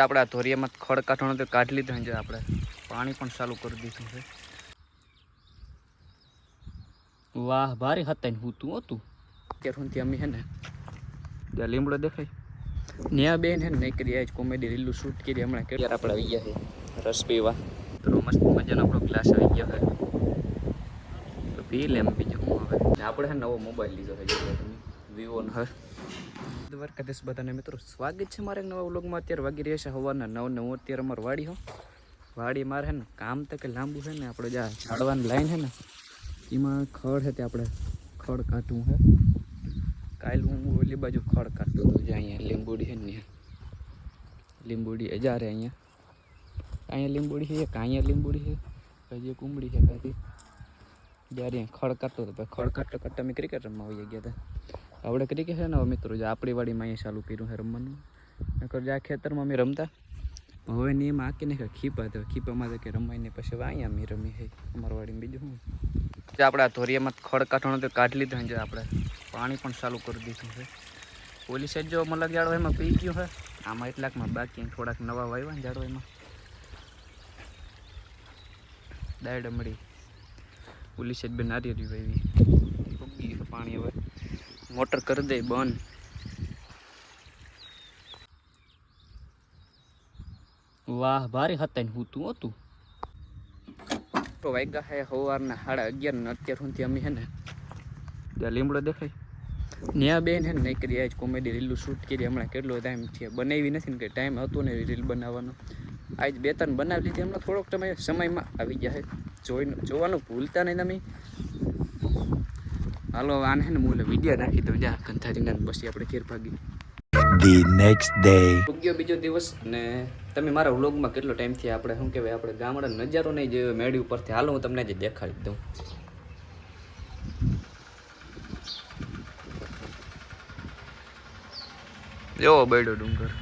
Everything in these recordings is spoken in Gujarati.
આપણે આ ધોરિયામાં ખડ કાઢવાનું તો કાઢી લીધું છે. આપણે પાણી પણ ચાલુ કરી દીધું છે. વાહ ભારી હતા ને હું તું હતું ત્યારથી અમે હે ને ત્યાં લીમડો દેખાય ન્યા બેન હે ને નહીં કરી આજ કોમેડી રીલું શૂટ કરી હમણાં કે આપણે આવી ગયા છે રસ પીવા. તો મસ્ત મજાનો આપણો ક્લાસ આવી ગયો છે તો પી લે એમ બીજું હું હવે. આપણે હે નવો મોબાઈલ લીધો છે જો તમે વિવોનો હે. દ્વારકાધીશ બધાને મિત્રો સ્વાગત છે મારે નવા વ્લોગમાં. અત્યારે વાગી રહ્યા છે સવારના 9 ને હું અત્યારે અમારે વાડી હો વાડી મારે હે ને કામ તો કે લાંબુ છે ને આપણે જ્યાં ઝાડવાની લાઈન છે ને એમાં ખડ છે તે આપણે ખડ કાઢવું છે. કાલ હું ઓલી બાજુ ખડ કાઢતો હતો જે અહીંયા લીંબોડી છે ને લીંબોડી હજારે અહીંયા લીંબોડી છે એક અહીંયા લીંબોડી છે હજી એક ઉમડી છે કાઢી જ્યારે ખડ કાઢતો હતો. ખડ કાઢતો કાઢતા અમે ક્રિકેટ રમવા આવી ગયા હતા. આપણે ક્રિકેટ છે ને મિત્રો જે આપણી વાડીમાં અહીંયા ચાલુ કર્યું છે રમવાનું. નકર જે આ ખેતરમાં અમે રમતા હવે ને એમાં આંકી નાખ્યા ખીપા તો ખીપામાં તો કે રમાય ને પછી અહીંયા અમે રમી છે અમારા વાડીમાં. બીજું શું આપણે આ ધોરિયામાં ખડ કાઢવાનું તો કાઢી લીધું છે. આપણે પાણી પણ ચાલુ કરી દીધું છે. ઓલી સાઈડ જો મલક ઝાડો એમાં પી ગયું છે. આમાં એટલાકમાં બાકી થોડાક નવા વાવ્યા ને ઝાડો એમાં દાયડ મળી. ઓલી સાઈડ બે નારિયેળી વાવી ઉગી છે. પાણી હવે મોટર કરી દે બંધ. વાહ ભારી હતા ને હું તું હતું તો વાગ્યા હે સવારના 11:30 ને અત્યાર સુધી અમે હે ને ત્યાં લીમડો દેખાય ન્યા બેન હે ને નહીં કરી આજ કોમેડી રીલું શૂટ કરી હમણાં કેટલો ટાઈમ થયો બનાવી નથી ને કે ટાઈમ હતો ને રીલ બનાવવાનો. આજ 2-3 બનાવી લીધી હમણાં થોડોક સમયમાં આવી ગયા છે જોવાનું ભૂલતા નહીં તમે. હાલો આને હે ને હું વિડીયો નાખી દઉં જ્યાં કંથારીને પછી આપણે ઘેર ભાગી. The next day. ઉગ્યો બીજો દિવસ અને તમે મારા વ્લોગમાં કેટલો ટાઈમ થી આપણે શું કહેવાય આપણે ગામડાનો નજારો નહીં જોયો મેળી ઉપરથી. હાલો હું તમને જ દેખાડી દઉં. જો બેડો ડુંગર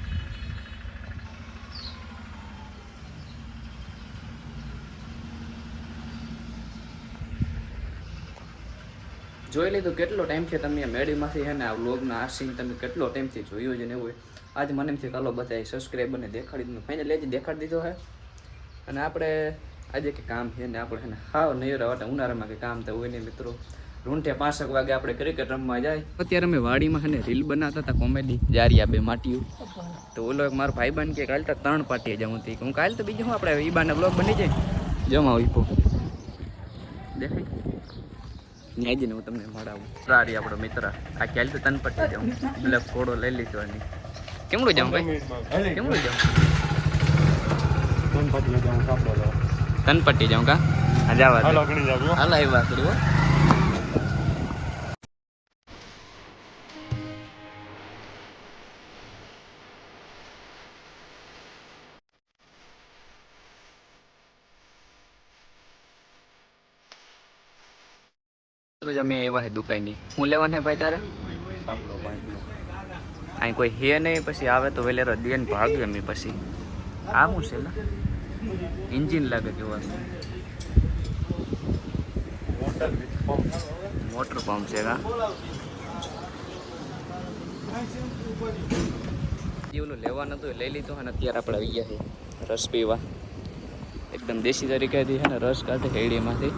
જોઈ લીધું. કેટલો ટાઈમ છે તમે મેળીમાંથી હે ને આ વ્લોગના આ સીન તમે કેટલો ટાઈમથી જોયું છે ને એવું આજ મને એમથી કાલો બતાવી સબસ્ક્રાઈબરને દેખાડી દીધું ફાઇનલ જ દેખાડી દીધો હે. અને આપણે આજે કે કામ છે ને આપણે છે ને હાવ નૈરા વાટા ઉનાળામાં કે કામ તો હોય ને મિત્રો રૂંઠે 5 વાગે આપણે ક્રિકેટ રમવા જાય. અત્યારે અમે વાડીમાં છે ને રીલ બનાવતા હતા કોમેડી જારિયા બે માટીયું. તો ઓલો એક મારો ભાઈબંધ કે કાલ તો 3 પાટીએ જાઉં હતી હું કાલ તો બીજું હું આપણે ઈબાના બ્લોગ બની જાય જમા ઈપો દેખાય ને હું તમને મળાવું. સારી આપણો મિત્ર આ ક્યાલ તો તનપટ્ટી જાઉં બ્લેક ઘોડો લઈ લીધો અને કેમડું જાઉં ભાઈ કેમડું જાઉં તનપટ્ટી જાઉં કા જવા હાલ આવી વાત કરું. અમે એવા હે દુકાનની હું લેવાને ભાઈ તારે અહીં કોઈ હે નહીં પછી આવે તો વેલેરો દે ને ભાગે અમે પછી આ શું છે એન્જિન લાગે કેવાનું મોટર પંપ છે કા ઓલું લેવાનું હતું લઈ લીધું અને અત્યારે આપણે આવી ગયા છે રસ પીવા. એકદમ દેશી તરીકેથી છે ને રસ કાઢે હેડીમાંથી.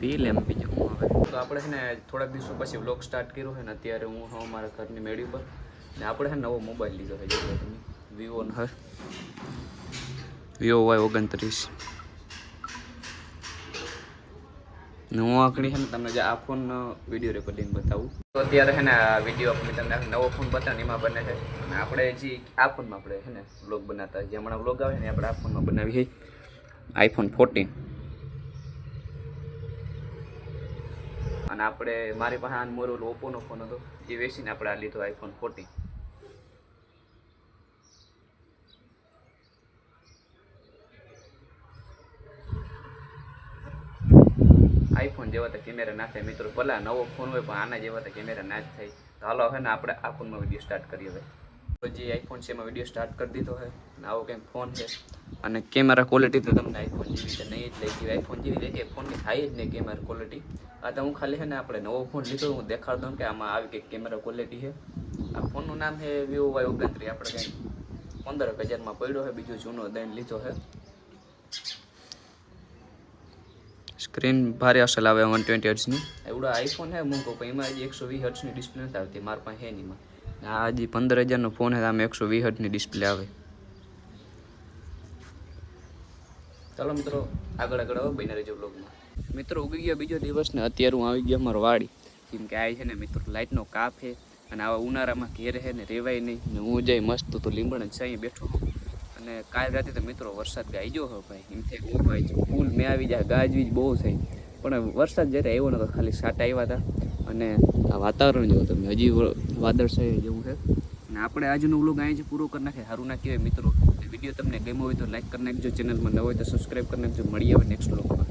પી લે એમ બીજું હું હવે. તો આપણે છે ને થોડાક દિવસો પછી વ્લોગ સ્ટાર્ટ કર્યો છે ને અત્યારે હું હું મારા ઘરની મેળી પર ને આપણે છે નવો મોબાઈલ લીધો છે જો તમે વિવોનો હે વિવો Y29 ને હું આખણી છે ને તમને જે આ ફોનનો વિડીયો રેકોર્ડિંગ બતાવું. તો અત્યારે છે ને આ વિડીયો આપણે તમને નવો ફોન બતાવીને એમાં બને છે અને આપણે જે આ ફોનમાં આપણે છે ને વ્લોગ બનાવતા જે હમણાં વ્લોગ આવે ને આપણે આ ફોનમાં બનાવી છે iPhone 14. અને આપણે મારી પાસે આ મોરો ઓપ્પોનો ફોન હતો એ વેચીને આપણે આ લીધો iPhone 14. આઈફોન જેવા તો કેમેરા ના થાય મિત્રો, ભલે આ નવો ફોન હોય પણ આના જેવા તો કેમેરા ના જ થાય. તો હાલો હવે ને આપણે આ ફોનમાં વિડીયો સ્ટાર્ટ કરીએ. હવે જે આઈફોન છે એમાં વિડીયો સ્ટાર્ટ કરી દીધો છે અને આવો કંઈક ફોન છે. અને કેમેરા ક્વોલિટી તો તમને આઈફોન જેવી તો નહીં જ લઈ ગઈ, આઈફોન જેવી લઈ ગઈ ફોનની થાય જ નહીં કેમેરા ક્વોલિટી. આ તો હું ખાલી છે ને આપણે નવો ફોન લીધો હું દેખાડ દઉં કે આમાં આવી કંઈક કેમેરા ક્વોલિટી છે. આ ફોનનું નામ છે Vivo Y29, આપણે કંઈક 15,000માં પડ્યો છે, બીજો જૂનો દઈને લીધો છે. સ્ક્રીન ભારે અસલ આવે 120 હર્ટ્ઝની. એવડો આઈફોન છે મૂકો પણ એમાં હજી 120 હર્ટ્ઝની ડિસ્પ્લે નથી આવતી, મારા પાસે છે નહીં. આ હજી 15,000નો ફોન છે, આમાં 120 હર્ટ્ઝની ડિસ્પ્લે આવે. ચાલો મિત્રો આગળ હવે બની રહેજો બ્લોગમાં. મિત્રો ઉગી ગયા બીજો દિવસ ને અત્યારે હું આવી ગયો અમારો વાડી. કેમ કે આ છે ને મિત્રો લાઇટનો કાપ છે અને આવા ઉનાળામાં ઘેર છે ને રેવાય નહીં. ને હું જઈ મસ્ત તો લીંબણ જ સાંઈ બેઠો. અને કાલ રાતે તો મિત્રો વરસાદ ગાઈજો હો ભાઈ, એમ થાય હું ભાઈ ફૂલ મેં આવી જાય, ગાજવીજ બહુ થઈ. પણ વરસાદ જ્યારે આવ્યો નતો, ખાલી સાટા આવ્યા હતા. અને આ વાતાવરણ જેવું તમે હજી વાદળછાયા જેવું છે. અને આપણે આજનો વ્લોગ અહીં પૂરો કરી નાખે, સારું ના કહેવાય મિત્રો. વિડીયો તમને ગમ્યો હોય તો લાઈક કરી નાખજો, ચેનલમાં ન હોય તો સબસ્ક્રાઈબ કરી નાખજો. મળી આવે નેક્સ્ટ વ્લોગમાં.